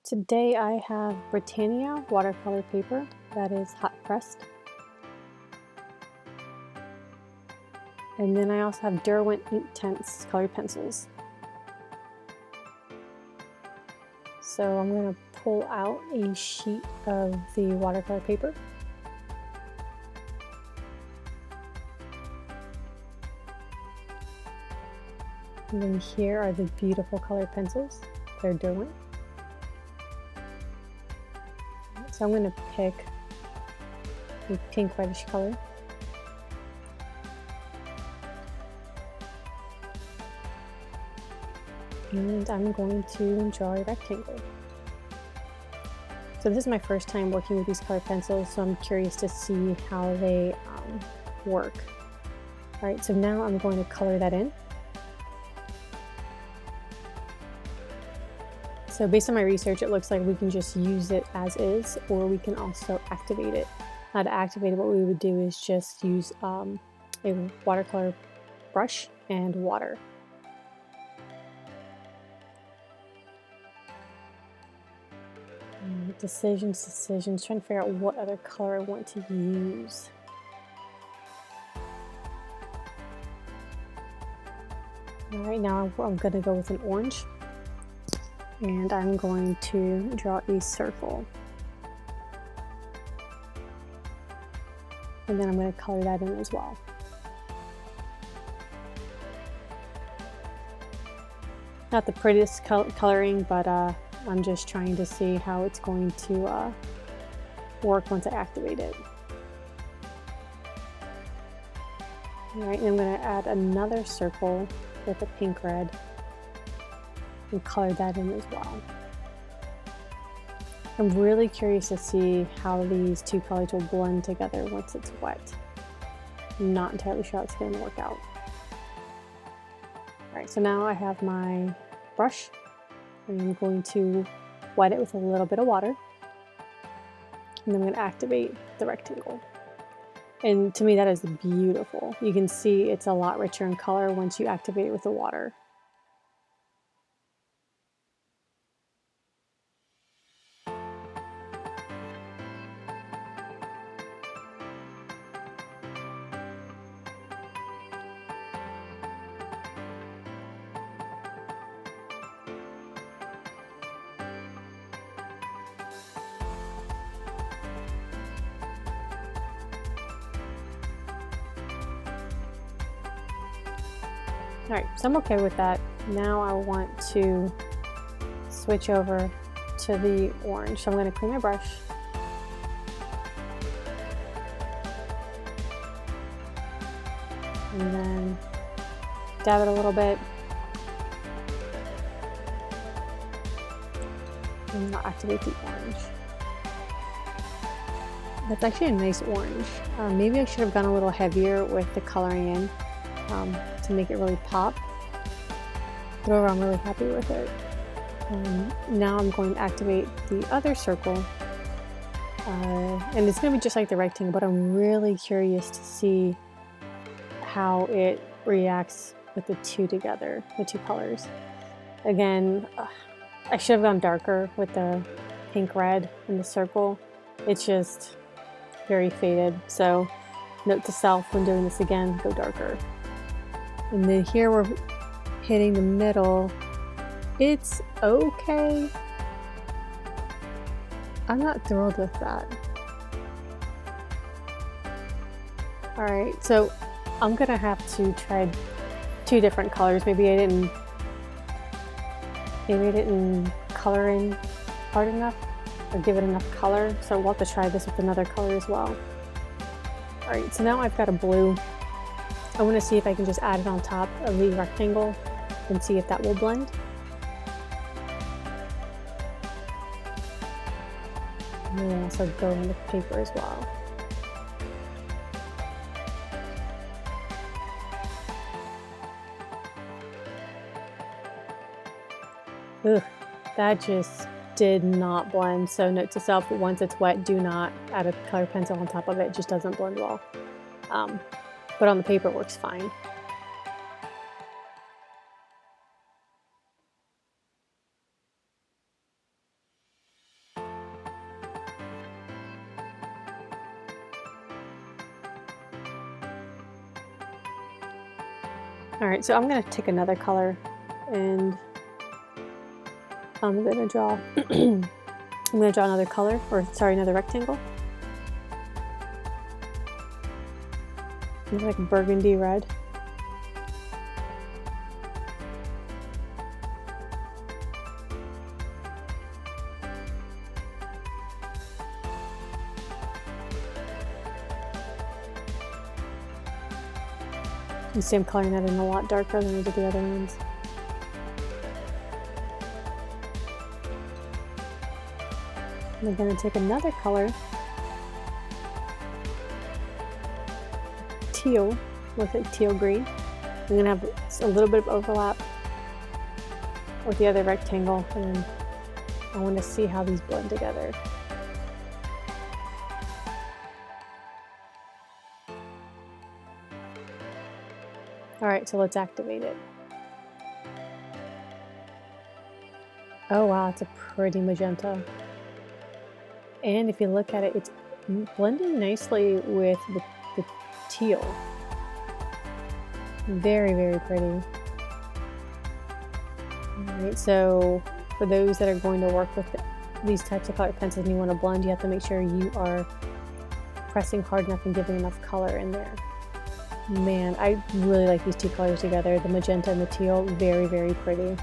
Today I have Britannia watercolor paper that is hot pressed. And then I also have Derwent Ink Tense colored pencils. So I'm going to pull out a sheet of the watercolor paper. And then here are the beautiful colored pencils. They're Derwent. So I'm going to pick a pink reddish color. And I'm going to draw a rectangle. So this is my first time working with these colored pencils, so I'm curious to see how they work. All right, so now I'm going to color that in. So based on my research, it looks like we can just use it as is, or we can also activate it. Now to activate it, what we would do is just use a watercolor brush and water. Decisions, trying to figure out what other color I want to use. All right, now I'm gonna go with an orange. And I'm going to draw a circle. And then I'm going to color that in as well. Not the prettiest coloring, but I'm just trying to see how it's going to work once I activate it. All right, and I'm going to add another circle with a pink red. And color that in as well. I'm really curious to see how these two colors will blend together once it's wet. I'm not entirely sure how it's going to work out. Alright, so now I have my brush and I'm going to wet it with a little bit of water. And I'm going to activate the rectangle. And to me that is beautiful. You can see it's a lot richer in color once you activate it with the water. Alright, so I'm okay with that. Now I want to switch over to the orange. So I'm going to clean my brush. And then dab it a little bit. And I'll activate the orange. That's actually a nice orange. Maybe I should have gone a little heavier with the coloring in. To make it really pop. But overall, I'm really happy with it. Now I'm going to activate the other circle. And it's going to be just like the rectangle, but I'm really curious to see how it reacts with the two together, the two colors. Again, I should have gone darker with the pink red in the circle. It's just very faded. So note to self, when doing this again, go darker. And then here we're hitting the middle. It's okay. I'm not thrilled with that. All right, so I'm gonna have to try two different colors. Maybe I didn't color in hard enough or give it enough color. So we'll have to try this with another color as well. All right, so now I've got a blue. I want to see if I can just add it on top of the rectangle and see if that will blend. And then also go in the paper as well. Ugh, that just did not blend. So note to self, once it's wet, do not add a color pencil on top of it. It just doesn't blend well. But on the paper it works fine. All right, so I'm gonna take another color and I'm gonna draw I'm gonna draw another color, or sorry, another rectangle. It's like burgundy red. You see I'm coloring that in a lot darker than I did the other ones. I'm going to take another color, teal, with it teal green. I'm going to have a little bit of overlap with the other rectangle, and I want to see how these blend together. All right, so let's activate it. Oh wow, it's a pretty magenta. And if you look at it, it's blending nicely with the teal. Very, very pretty. All right, so for those that are going to work with these types of colored pencils and you want to blend, you have to make sure you are pressing hard enough and giving enough color in there. Man, I really like these two colors together, the magenta and the teal. Very, very pretty.